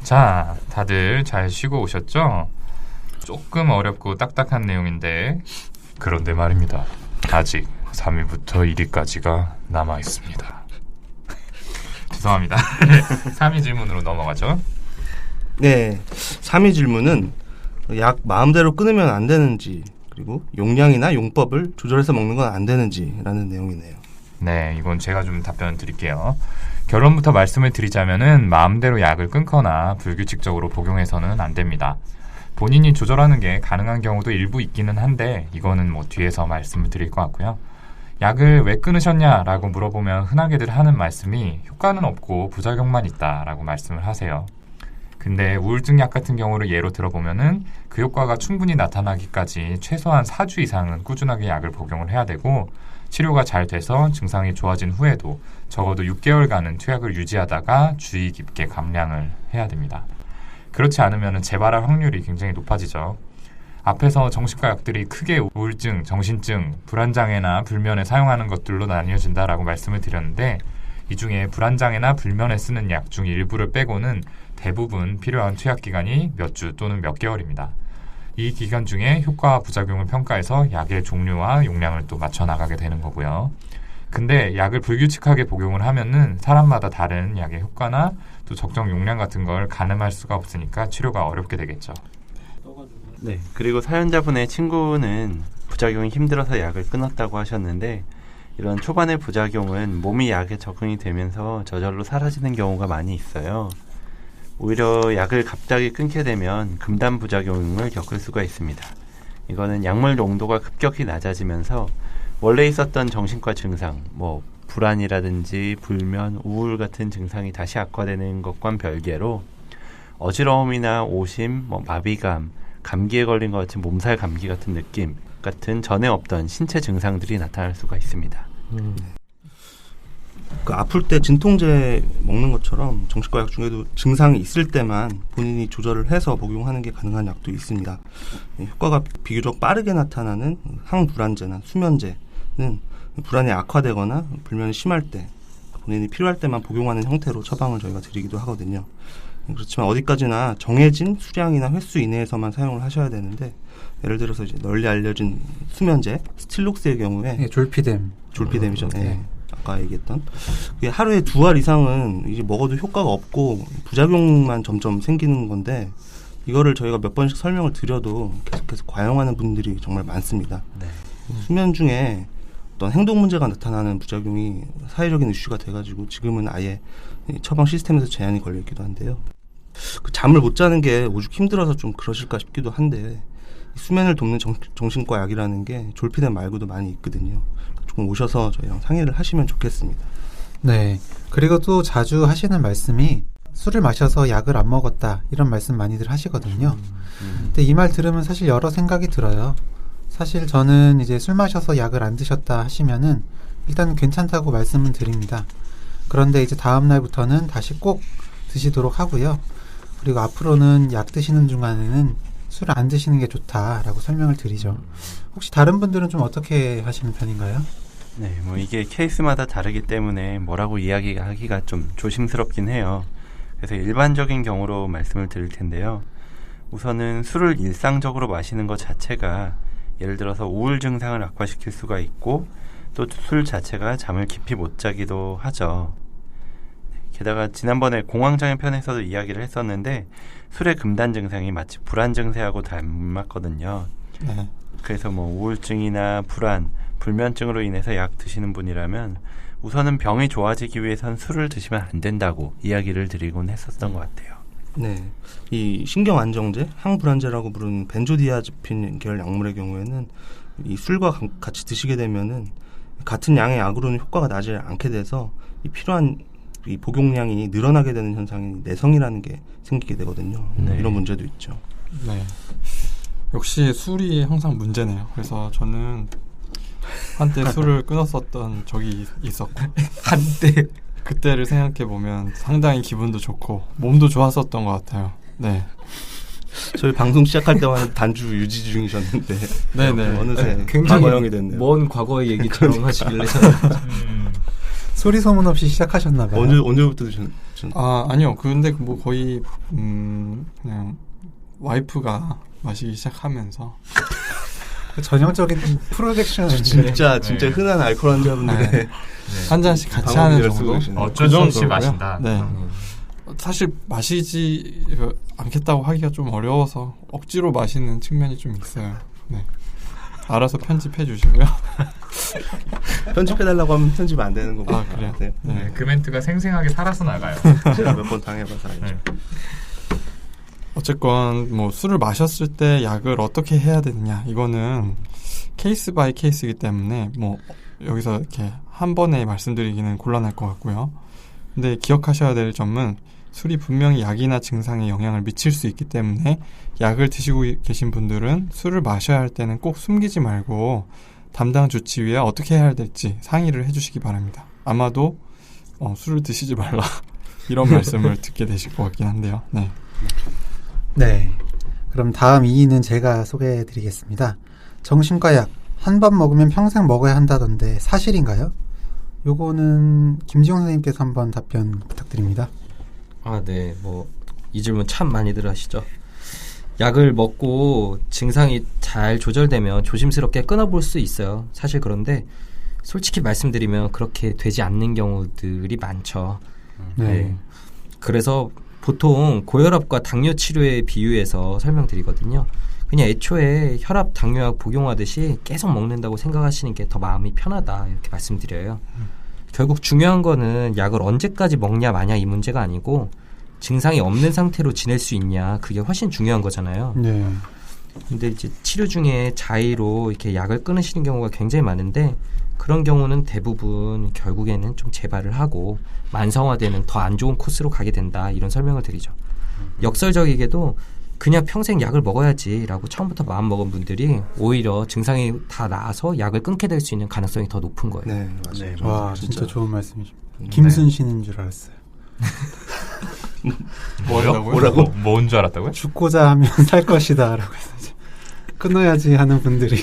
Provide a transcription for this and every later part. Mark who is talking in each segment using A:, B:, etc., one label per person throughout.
A: 자, 다들 잘 쉬고 오셨죠? 조금 어렵고 딱딱한 내용인데 그런데 말입니다. 아직 3위부터 1위까지가 남아 있습니다. 죄송합니다. 3위 질문으로 넘어가죠.
B: 네, 3위 질문은 약 마음대로 끊으면 안 되는지, 그리고 용량이나 용법을 조절해서 먹는 건 안 되는지라는 내용이네요.
A: 네, 이건 제가 좀 답변 드릴게요. 결론부터 말씀을 드리자면은 마음대로 약을 끊거나 불규칙적으로 복용해서는 안 됩니다. 본인이 조절하는 게 가능한 경우도 일부 있기는 한데 이거는 뭐 뒤에서 말씀을 드릴 것 같고요. 약을 왜 끊으셨냐라고 물어보면 흔하게들 하는 말씀이 효과는 없고 부작용만 있다라고 말씀을 하세요. 근데 우울증 약 같은 경우를 예로 들어보면은 그 효과가 충분히 나타나기까지 최소한 4주 이상은 꾸준하게 약을 복용을 해야 되고 치료가 잘 돼서 증상이 좋아진 후에도 적어도 6개월간은 투약을 유지하다가 주의 깊게 감량을 해야 됩니다. 그렇지 않으면 재발할 확률이 굉장히 높아지죠. 앞에서 정신과 약들이 크게 우울증, 정신증, 불안장애나 불면에 사용하는 것들로 나뉘어진다라고 말씀을 드렸는데 이 중에 불안장애나 불면에 쓰는 약 중 일부를 빼고는 대부분 필요한 투약 기간이 몇 주 또는 몇 개월입니다. 이 기간 중에 효과와 부작용을 평가해서 약의 종류와 용량을 또 맞춰 나가게 되는 거고요. 근데 약을 불규칙하게 복용을 하면은 사람마다 다른 약의 효과나 또 적정 용량 같은 걸 가늠할 수가 없으니까 치료가 어렵게 되겠죠.
C: 네, 그리고 사연자분의 친구는 부작용이 힘들어서 약을 끊었다고 하셨는데 이런 초반의 부작용은 몸이 약에 적응이 되면서 저절로 사라지는 경우가 많이 있어요. 오히려 약을 갑자기 끊게 되면 금단 부작용을 겪을 수가 있습니다. 이거는 약물 농도가 급격히 낮아지면서 원래 있었던 정신과 증상, 불안이라든지 불면, 우울 같은 증상이 다시 악화되는 것과는 별개로 어지러움이나 오심, 마비감, 감기에 걸린 것 같은 몸살 감기 같은 느낌 같은 전에 없던 신체 증상들이 나타날 수가 있습니다.
B: 그 아플 때 진통제 먹는 것처럼 정신과 약 중에도 증상이 있을 때만 본인이 조절을 해서 복용하는 게 가능한 약도 있습니다. 효과가 비교적 빠르게 나타나는 항불안제나 수면제는 불안이 악화되거나 불면이 심할 때 본인이 필요할 때만 복용하는 형태로 처방을 저희가 드리기도 하거든요. 그렇지만 어디까지나 정해진 수량이나 횟수 이내에서만 사용을 하셔야 되는데 예를 들어서 이제 널리 알려진 수면제 스틸록스의 경우에
D: 네,
B: 졸피뎀이죠. 네. 아까 얘기했던 그게 하루에 2알 이상은 이제 먹어도 효과가 없고 부작용만 점점 생기는 건데 이거를 저희가 몇 번씩 설명을 드려도 계속해서 과용하는 분들이 정말 많습니다.
C: 네.
B: 수면 중에 어떤 행동 문제가 나타나는 부작용이 사회적인 이슈가 돼가지고 지금은 아예 처방 시스템에서 제한이 걸려있기도 한데요. 그 잠을 못 자는 게 오죽 힘들어서 좀 그러실까 싶기도 한데 수면을 돕는 정신과 약이라는 게 졸피뎀 말고도 많이 있거든요. 조금 오셔서 저희랑 상의를 하시면 좋겠습니다.
D: 네. 그리고 또 자주 하시는 말씀이 술을 마셔서 약을 안 먹었다 이런 말씀 많이들 하시거든요. 근데 이 말 들으면 사실 여러 생각이 들어요. 사실 저는 이제 술 마셔서 약을 안 드셨다 하시면은 일단 괜찮다고 말씀은 드립니다. 그런데 이제 다음 날부터는 다시 꼭 드시도록 하고요. 그리고 앞으로는 약 드시는 중간에는 술을 안 드시는 게 좋다라고 설명을 드리죠. 혹시 다른 분들은 좀 어떻게 하시는 편인가요?
C: 네, 이게 케이스마다 다르기 때문에 뭐라고 이야기하기가 좀 조심스럽긴 해요. 그래서 일반적인 경우로 말씀을 드릴 텐데요. 우선은 술을 일상적으로 마시는 것 자체가 예를 들어서 우울 증상을 악화시킬 수가 있고 또 술 자체가 잠을 깊이 못 자기도 하죠. 게다가 지난번에 공황장애 편에서도 이야기를 했었는데 술의 금단 증상이 마치 불안 증세하고 닮았거든요.
D: 네.
C: 그래서 우울증이나 불안, 불면증으로 인해서 약 드시는 분이라면 우선은 병이 좋아지기 위해선 술을 드시면 안 된다고 이야기를 드리곤 했었던 것 같아요.
B: 네, 이 신경안정제, 항불안제라고 부르는 벤조디아제핀 계열 약물의 경우에는 이 술과 같이 드시게 되면은 같은 양의 약으로는 효과가 나지 않게 돼서 이 필요한 이 복용량이 늘어나게 되는 현상이 내성이라는 게 생기게 되거든요.
C: 네.
B: 이런 문제도 있죠.
E: 네, 역시 술이 항상 문제네요. 그래서 저는 한때 술을 끊었었던 적이 있었고
A: 한때
E: 그때를 생각해보면 상당히 기분도 좋고 몸도 좋았었던 것 같아요. 네.
B: 저희 방송 시작할 때만 단주 유지 중이셨는데
E: 네네.
B: 어느새
F: 굉장히
B: 과거형이 됐네요.
F: 먼 과거의 얘기처럼 하시길래
D: 소리 소문 없이 시작하셨나 봐요.
B: 언제부터 드셨나요?
E: 아니요. 근데 뭐 거의 그냥 와이프가 마시기 시작하면서
D: 전형적인 프로젝션
B: 진짜 흔한 알코올 환자분들의
E: 네. 한 잔씩 같이 하는 정도.
A: 어쩔 수 없이 마신다.
E: 네. 사실 마시지 않겠다고 하기가 좀 어려워서 억지로 마시는 측면이 좀 있어요. 네. 알아서 편집해 주시고요.
B: 편집해달라고 하면 편집 안 되는 거고.
E: 그래요?
B: 네.
A: 네, 그 멘트가 생생하게 살아서 나가요.
B: 제가 몇 번 당해봐서 알죠.
A: 네.
E: 어쨌건 뭐 술을 마셨을 때 약을 어떻게 해야 되느냐 이거는 케이스 바이 케이스이기 때문에 뭐 여기서 이렇게 한 번에 말씀드리기는 곤란할 것 같고요. 근데 기억하셔야 될 점은 술이 분명히 약이나 증상에 영향을 미칠 수 있기 때문에 약을 드시고 계신 분들은 술을 마셔야 할 때는 꼭 숨기지 말고 담당 주치의와 어떻게 해야 될지 상의를 해주시기 바랍니다. 아마도 술을 드시지 말라 이런 말씀을 듣게 되실 것 같긴 한데요. 네.
D: 네. 그럼 다음 2위는 제가 소개해드리겠습니다. 정신과 약 한 번 먹으면 평생 먹어야 한다던데 사실인가요? 요거는 김지용 선생님께서 한번 답변 부탁드립니다.
F: 네. 이 질문 참 많이들 하시죠. 약을 먹고 증상이 잘 조절되면 조심스럽게 끊어볼 수 있어요. 사실 그런데 솔직히 말씀드리면 그렇게 되지 않는 경우들이 많죠. 네. 그래서 보통 고혈압과 당뇨 치료에 비유해서 설명드리거든요. 그냥 애초에 혈압 당뇨약 복용하듯이 계속 먹는다고 생각하시는 게 더 마음이 편하다 이렇게 말씀드려요. 결국 중요한 거는 약을 언제까지 먹냐 마냐 이 문제가 아니고 증상이 없는 상태로 지낼 수 있냐 그게 훨씬 중요한 거잖아요.
D: 네.
F: 근데 이제 치료 중에 자의로 이렇게 약을 끊으시는 경우가 굉장히 많은데 그런 경우는 대부분 결국에는 좀 재발을 하고 만성화되는 더 안 좋은 코스로 가게 된다 이런 설명을 드리죠. 역설적이게도 그냥 평생 약을 먹어야지라고 처음부터 마음먹은 분들이 오히려 증상이 다 나아서 약을 끊게 될 수 있는 가능성이 더 높은 거예요.
B: 네, 맞아요.
C: 네,
D: 와, 진짜 좋은 말씀이죠. 김순신인 줄 알았어요.
A: 뭐라고? 뭔 줄 알았다고요?
D: 죽고자 하면 살 것이다 라고 해서 끊어야지 하는 분들이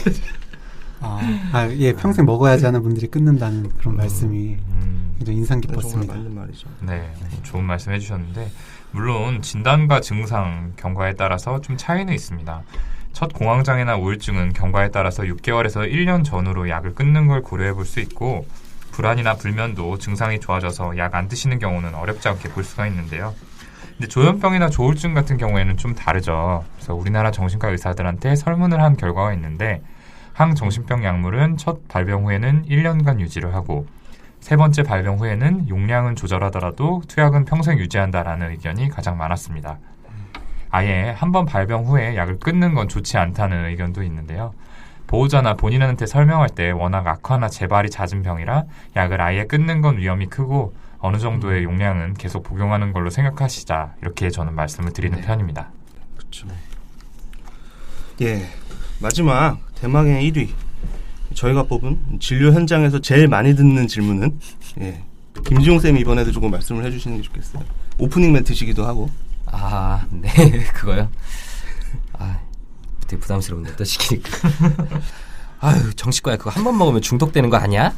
D: 평생 먹어야지 하는 분들이 끊는다는 그런 말씀이 굉장히 인상
B: 정말
D: 깊었습니다.
B: 맞는 말이죠.
A: 네, 좋은 말씀 해주셨는데 물론 진단과 증상, 경과에 따라서 좀 차이는 있습니다. 첫 공황장애나 우울증은 경과에 따라서 6개월에서 1년 전후로 약을 끊는 걸 고려해 볼 수 있고 불안이나 불면도 증상이 좋아져서 약 안 드시는 경우는 어렵지 않게 볼 수가 있는데요. 근데 조현병이나 조울증 같은 경우에는 좀 다르죠. 그래서 우리나라 정신과 의사들한테 설문을 한 결과가 있는데 항정신병 약물은 첫 발병 후에는 1년간 유지를 하고 세 번째 발병 후에는 용량은 조절하더라도 투약은 평생 유지한다라는 의견이 가장 많았습니다. 아예 한 번 발병 후에 약을 끊는 건 좋지 않다는 의견도 있는데요. 보호자나 본인한테 설명할 때 워낙 악화나 재발이 잦은 병이라 약을 아예 끊는 건 위험이 크고 어느 정도의 용량은 계속 복용하는 걸로 생각하시자 이렇게 저는 말씀을 드리는 편입니다.
B: 그렇죠. 예, 마지막 대망의 1위 저희가 뽑은 진료 현장에서 제일 많이 듣는 질문은 김지용 쌤이 이번에도 조금 말씀을 해주시는 게 좋겠어요. 오프닝 멘트시기도 하고.
F: 네, 그거요? 되게 부담스러운데 또 시키니까. 정신과야 그거 한 번 먹으면 중독되는 거 아니야?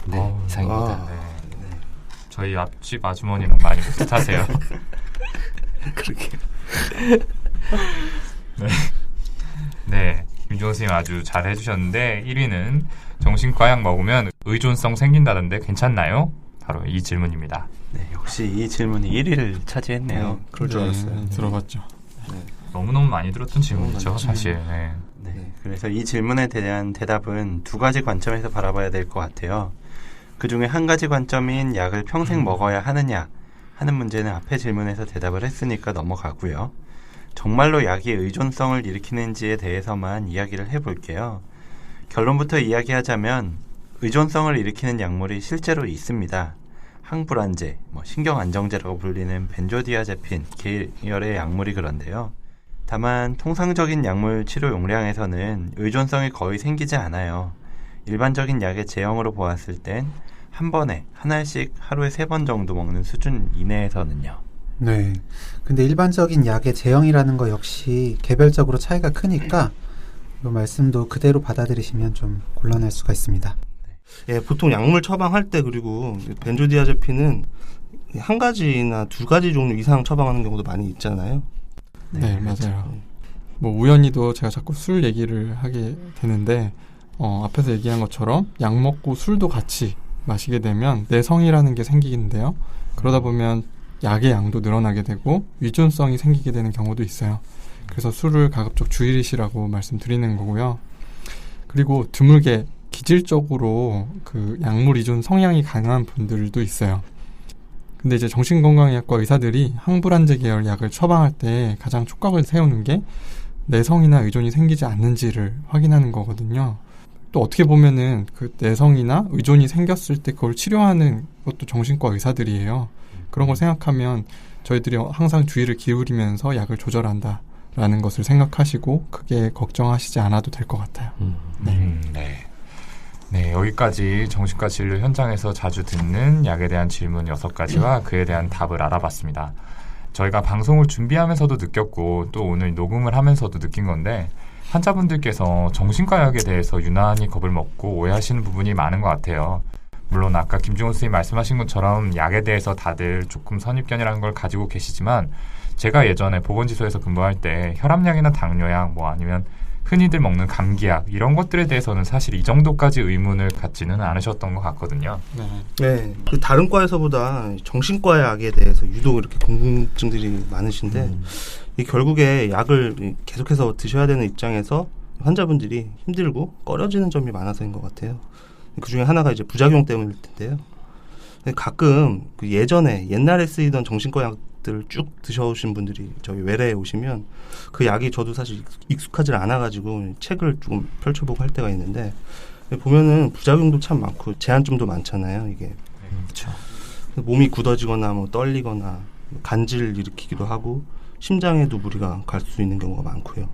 F: 네, 이상입니다.
A: 네. 저희 앞집 아주머니랑 많이 비슷하세요.
B: 그렇게.
A: 네. 김지용 선생님 아주 잘 해주셨는데 1위는 정신과 약 먹으면 의존성 생긴다던데 괜찮나요? 바로 이 질문입니다.
C: 네, 역시 이 질문이 1위를 차지했네요.
B: 그럴 줄 알았어요.
E: 들어봤죠.
A: 너무너무 많이 들었던 질문이죠, 사실. 네.
C: 네, 그래서 이 질문에 대한 대답은 두 가지 관점에서 바라봐야 될 것 같아요. 그 중에 한 가지 관점인 약을 평생 먹어야 하느냐 하는 문제는 앞의 질문에서 대답을 했으니까 넘어가고요. 정말로 약이 의존성을 일으키는지에 대해서만 이야기를 해볼게요. 결론부터 이야기하자면 의존성을 일으키는 약물이 실제로 있습니다. 항불안제, 신경안정제라고 불리는 벤조디아제핀 계열의 약물이 그런데요. 다만 통상적인 약물 치료 용량에서는 의존성이 거의 생기지 않아요. 일반적인 약의 제형으로 보았을 땐 한 번에 한 알씩 하루에 3번 정도 먹는 수준 이내에서는요.
D: 네. 근데 일반적인 약의 제형이라는 거 역시 개별적으로 차이가 크니까 이 말씀도 그대로 받아들이시면 좀 곤란할 수가 있습니다.
B: 예, 보통 약물 처방할 때 그리고 벤조디아제핀은 한 가지나 두 가지 종류 이상 처방하는 경우도 많이 있잖아요.
E: 네, 맞아요. 뭐 우연히도 제가 자꾸 술 얘기를 하게 되는데 앞에서 얘기한 것처럼 약 먹고 술도 같이 마시게 되면 내성이라는 게 생기는데요. 그러다 보면 약의 양도 늘어나게 되고 위존성이 생기게 되는 경우도 있어요. 그래서 술을 가급적 줄이시라고 말씀드리는 거고요. 그리고 드물게 기질적으로 그 약물依存 성향이 강한 분들도 있어요. 근데 이제 정신건강의학과 의사들이 항불안제 계열 약을 처방할 때 가장 촉각을 세우는 게 내성이나 의존이 생기지 않는지를 확인하는 거거든요. 또 어떻게 보면은 그 내성이나 의존이 생겼을 때 그걸 치료하는 것도 정신과 의사들이에요. 그런 걸 생각하면 저희들이 항상 주의를 기울이면서 약을 조절한다라는 것을 생각하시고 크게 걱정하시지 않아도 될 것 같아요.
A: 네. 네, 여기까지 정신과 진료 현장에서 자주 듣는 약에 대한 질문 6가지와 그에 대한 답을 알아봤습니다. 저희가 방송을 준비하면서도 느꼈고 또 오늘 녹음을 하면서도 느낀 건데 환자분들께서 정신과 약에 대해서 유난히 겁을 먹고 오해하시는 부분이 많은 것 같아요. 물론 아까 김중호 선생님 말씀하신 것처럼 약에 대해서 다들 조금 선입견이라는 걸 가지고 계시지만 제가 예전에 보건지소에서 근무할 때 혈압약이나 당뇨약 뭐 아니면 흔히들 먹는 감기약 이런 것들에 대해서는 사실 이 정도까지 의문을 갖지는 않으셨던 것 같거든요.
B: 네, 그 다른 과에서보다 정신과 약에 대해서 유독 이렇게 궁금증들이 많으신데 이 결국에 약을 계속해서 드셔야 되는 입장에서 환자분들이 힘들고 꺼려지는 점이 많아서인 것 같아요. 그 중에 하나가 이제 부작용 때문일 텐데요. 가끔 그 옛날에 쓰이던 정신과 약들을 쭉 드셔오신 분들이 저희 외래에 오시면 그 약이 저도 사실 익숙하지 않아가지고 책을 조금 펼쳐보고 할 때가 있는데 보면은 부작용도 참 많고 제한점도 많잖아요. 이게
F: 그렇죠.
B: 몸이 굳어지거나 뭐 떨리거나 간질을 일으키기도 하고 심장에도 무리가 갈 수 있는 경우가 많고요.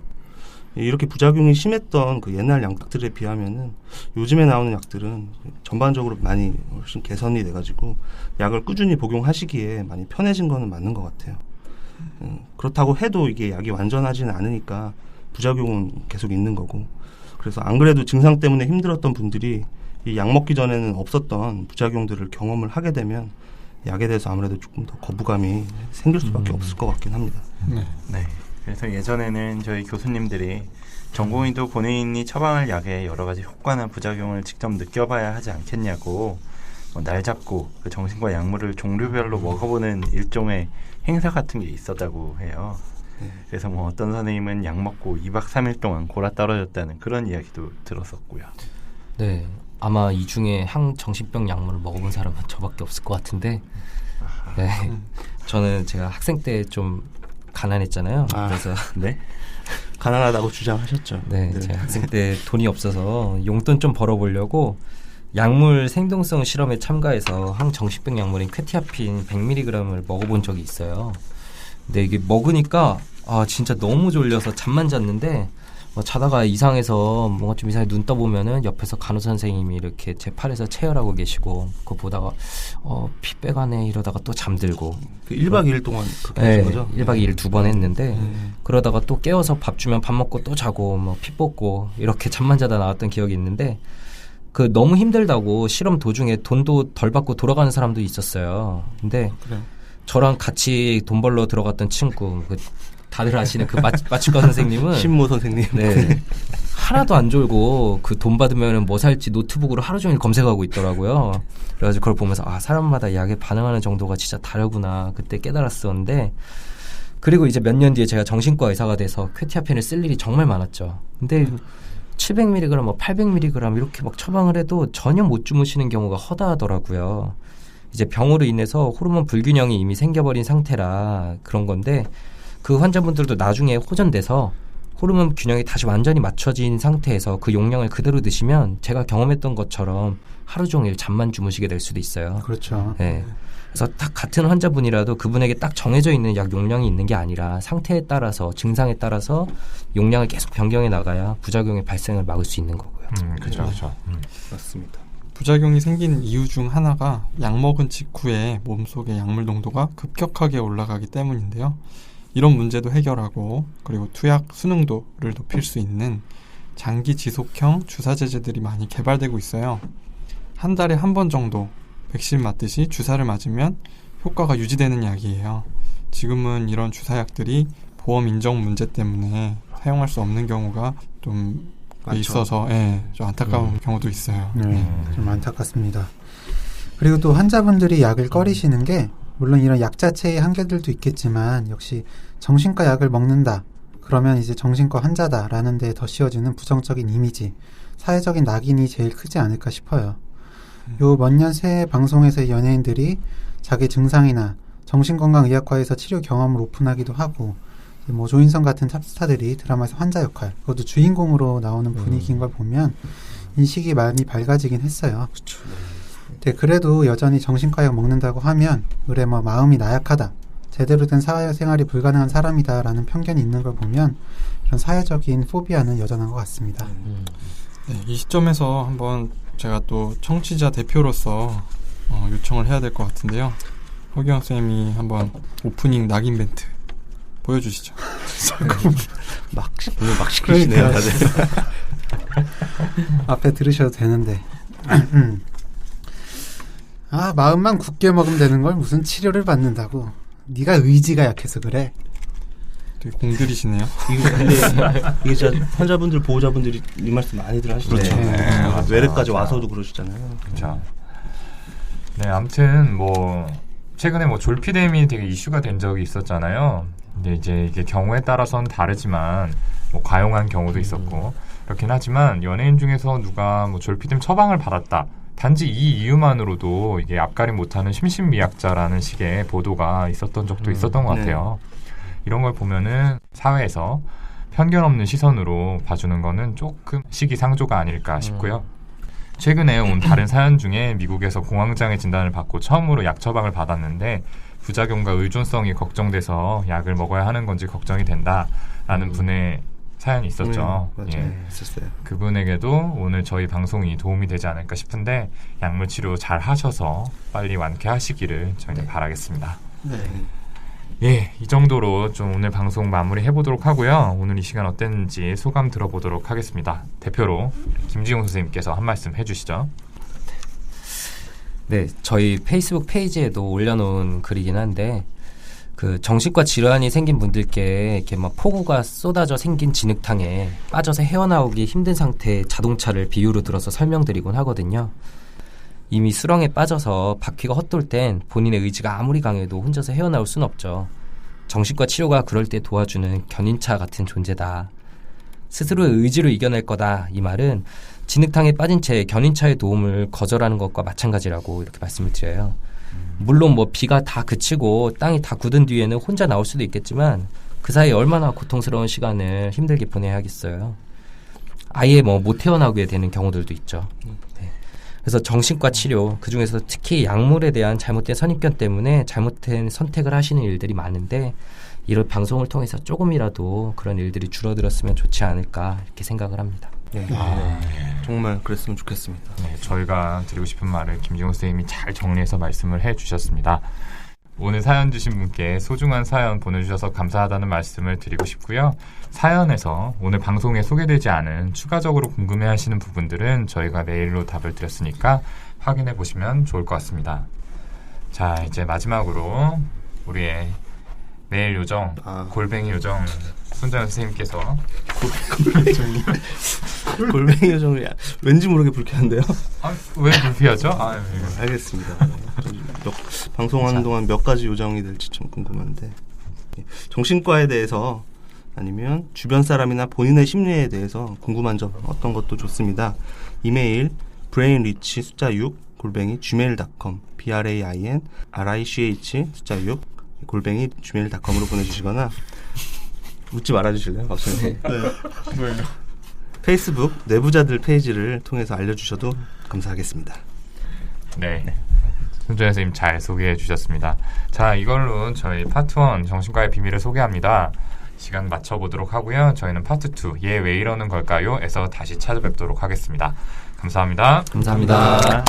B: 이렇게 부작용이 심했던 그 옛날 약들에 비하면은 요즘에 나오는 약들은 전반적으로 많이 훨씬 개선이 돼가지고 약을 꾸준히 복용하시기에 많이 편해진 거는 맞는 것 같아요. 그렇다고 해도 이게 약이 완전하지는 않으니까 부작용은 계속 있는 거고 그래서 안 그래도 증상 때문에 힘들었던 분들이 이 약 먹기 전에는 없었던 부작용들을 경험을 하게 되면 약에 대해서 아무래도 조금 더 거부감이 생길 수밖에 없을 것 같긴 합니다.
C: 네. 그래서 예전에는 저희 교수님들이 전공의도 본인이 처방할 약의 여러 가지 효과나 부작용을 직접 느껴봐야 하지 않겠냐고 날 잡고 그 정신과 약물을 종류별로 먹어보는 일종의 행사 같은 게 있었다고 해요. 그래서 뭐 어떤 선생님은 약 먹고 2박 3일 동안 골아 떨어졌다는 그런 이야기도 들었었고요.
F: 네, 아마 이 중에 항정신병 약물을 먹어본 사람은 저밖에 없을 것 같은데 네, 저는 제가 학생 때 좀 가난했잖아요. 그래서
C: 네?
B: 가난하다고 주장하셨죠.
F: 네, 제가 학생 때 돈이 없어서 용돈 좀 벌어보려고 약물 생동성 실험에 참가해서 항정신병 약물인 퀘티아핀 100mg을 먹어본 적이 있어요. 근데 이게 먹으니까 진짜 너무 졸려서 잠만 잤는데 자다가 이상해서 뭔가 좀 이상하게 눈 떠보면은 옆에서 간호사 선생님이 이렇게 제 팔에서 체열하고 계시고 그거 보다가 피 빼가네 이러다가 또 잠들고
B: 그 1박 2일 동안 그렇게 하신 거죠?
F: 1박 2일 2번 했는데 그러다가 또 깨워서 밥 주면 밥 먹고 또 자고 뭐 피 뽑고 이렇게 잠만 자다 나왔던 기억이 있는데 그 너무 힘들다고 실험 도중에 돈도 덜 받고 돌아가는 사람도 있었어요. 근데 저랑 같이 돈 벌러 들어갔던 친구 다들 아시는 그 마취과 선생님은
B: 신모 선생님.
F: 네. 하나도 안 졸고 그 돈 받으면 뭐 살지 노트북으로 하루 종일 검색하고 있더라고요. 그래가지고 그걸 보면서 사람마다 약에 반응하는 정도가 진짜 다르구나 그때 깨달았었는데 그리고 이제 몇 년 뒤에 제가 정신과 의사가 돼서 퀘티아핀을 쓸 일이 정말 많았죠. 근데 700mg, 뭐 800mg 이렇게 막 처방을 해도 전혀 못 주무시는 경우가 허다하더라고요. 이제 병으로 인해서 호르몬 불균형이 이미 생겨버린 상태라 그런 건데 그 환자분들도 나중에 호전돼서 호르몬 균형이 다시 완전히 맞춰진 상태에서 그 용량을 그대로 드시면 제가 경험했던 것처럼 하루 종일 잠만 주무시게 될 수도 있어요.
D: 그렇죠.
F: 네. 그래서 딱 같은 환자분이라도 그분에게 딱 정해져 있는 약 용량이 있는 게 아니라 상태에 따라서 증상에 따라서 용량을 계속 변경해 나가야 부작용의 발생을 막을 수 있는 거고요.
A: 그렇죠.
B: 맞습니다.
E: 부작용이 생긴 이유 중 하나가 약 먹은 직후에 몸속의 약물 농도가 급격하게 올라가기 때문인데요. 이런 문제도 해결하고 그리고 투약 순응도를 높일 수 있는 장기 지속형 주사제제들이 많이 개발되고 있어요. 한 달에 한 번 정도 백신 맞듯이 주사를 맞으면 효과가 유지되는 약이에요. 지금은 이런 주사약들이 보험 인정 문제 때문에 사용할 수 없는 경우가 좀
B: 많죠.
E: 있어서 좀 안타까운 경우도 있어요.
D: 네, 좀 안타깝습니다. 그리고 또 환자분들이 약을 꺼리시는 게 물론 이런 약 자체의 한계들도 있겠지만 역시 정신과 약을 먹는다. 그러면 이제 정신과 환자다라는 데 더 씌워지는 부정적인 이미지, 사회적인 낙인이 제일 크지 않을까 싶어요. 요 몇 년 새 방송에서 연예인들이 자기 증상이나 정신건강의학과에서 치료 경험을 오픈하기도 하고 뭐 조인성 같은 탑스타들이 드라마에서 환자 역할, 그것도 주인공으로 나오는 분위기인 걸 보면 인식이 많이 밝아지긴 했어요. 네, 그래도 여전히 정신과 약 먹는다고 하면 그래 뭐 마음이 나약하다, 제대로 된 사회생활이 불가능한 사람이다라는 편견이 있는 걸 보면 이런 사회적인 포비아는 여전한 것 같습니다.
E: 네, 이 시점에서 한번 제가 또 청취자 대표로서 요청을 해야 될 것 같은데요. 허기영 쌤이 한번 오프닝 낙인 멘트 보여주시죠.
B: 오늘 막 시키시네요, 다들.
D: 앞에 들으셔도 되는데 마음만 굳게 먹으면 되는 걸 무슨 치료를 받는다고. 네가 의지가 약해서 그래.
E: 되게 공들이시네요.
B: 이게 진짜 환자분들, 보호자분들이 이 말씀 많이들 하시죠.
A: 그렇죠.
B: 외래까지 와서도 그러시잖아요.
A: 그렇죠. 네, 아무튼 뭐 최근에 뭐 졸피뎀이 되게 이슈가 된 적이 있었잖아요. 근데 이제 이게 경우에 따라서는 다르지만 뭐 과용한 경우도 있었고 그렇긴 하지만 연예인 중에서 누가 뭐 졸피뎀 처방을 받았다. 단지 이 이유만으로도 이게 앞가림 못하는 심신미약자라는 식의 보도가 있었던 적도 있었던 것 같아요. 이런 걸 보면은 사회에서 편견 없는 시선으로 봐주는 거는 조금 시기상조가 아닐까 싶고요. 최근에 온 다른 사연 중에 미국에서 공황장애 진단을 받고 처음으로 약 처방을 받았는데 부작용과 의존성이 걱정돼서 약을 먹어야 하는 건지 걱정이 된다라는 분의 사연이 있었죠.
B: 맞아요. 있었어요.
A: 그분에게도 오늘 저희 방송이 도움이 되지 않을까 싶은데 약물 치료 잘 하셔서 빨리 완쾌하시기를 저희는 바라겠습니다. 예, 이 정도로 좀 오늘 방송 마무리 해보도록 하고요. 오늘 이 시간 어땠는지 소감 들어보도록 하겠습니다. 대표로 김지용 선생님께서 한 말씀 해주시죠.
F: 네, 저희 페이스북 페이지에도 올려놓은 글이긴 한데 그 정신과 질환이 생긴 분들께 이렇게 막 폭우가 쏟아져 생긴 진흙탕에 빠져서 헤어나오기 힘든 상태의 자동차를 비유로 들어서 설명드리곤 하거든요. 이미 수렁에 빠져서 바퀴가 헛돌 땐 본인의 의지가 아무리 강해도 혼자서 헤어나올 순 없죠. 정신과 치료가 그럴 때 도와주는 견인차 같은 존재다. 스스로의 의지로 이겨낼 거다. 이 말은 진흙탕에 빠진 채 견인차의 도움을 거절하는 것과 마찬가지라고 이렇게 말씀을 드려요. 물론 뭐 비가 다 그치고 땅이 다 굳은 뒤에는 혼자 나올 수도 있겠지만 그 사이에 얼마나 고통스러운 시간을 힘들게 보내야겠어요. 아예 뭐 못 태어나게 되는 경우들도 있죠. 네. 그래서 정신과 치료, 그중에서 특히 약물에 대한 잘못된 선입견 때문에 잘못된 선택을 하시는 일들이 많은데 이런 방송을 통해서 조금이라도 그런 일들이 줄어들었으면 좋지 않을까 이렇게 생각을 합니다.
B: 정말 그랬으면 좋겠습니다.
A: 네, 저희가 드리고 싶은 말을 김지용 선생님이 잘 정리해서 말씀을 해주셨습니다. 오늘 사연 주신 분께 소중한 사연 보내주셔서 감사하다는 말씀을 드리고 싶고요. 사연에서 오늘 방송에 소개되지 않은 추가적으로 궁금해하시는 부분들은 저희가 메일로 답을 드렸으니까 확인해 보시면 좋을 것 같습니다. 자, 이제 마지막으로 우리의 메일 요정, 골뱅이 요정 손정현 선생님께서
B: 골뱅이 요정이 왠지 모르게 불쾌한데요.
A: 왜 불피하죠?
B: 알겠습니다. 방송하는 동안 몇 가지 요정이 될지 좀 궁금한데 정신과에 대해서 아니면 주변 사람이나 본인의 심리에 대해서 궁금한 점 어떤 것도 좋습니다. 이메일 brainrich 숫자 6 골뱅이 gmail.com brain-rich 숫자 6 골뱅이 gmail.com으로 보내주시거나 웃지 말아주실래요? 갑자기. 페이스북 내부자들 페이지를 통해서 알려주셔도 감사하겠습니다.
A: 네. 손정현 선생님 잘 소개해 주셨습니다. 자, 이걸로 저희 파트 1 정신과의 비밀을 소개합니다. 시간 맞춰보도록 하고요. 저희는 파트 2 얘 왜 이러는 걸까요? 에서 다시 찾아뵙도록 하겠습니다. 감사합니다.
F: 감사합니다.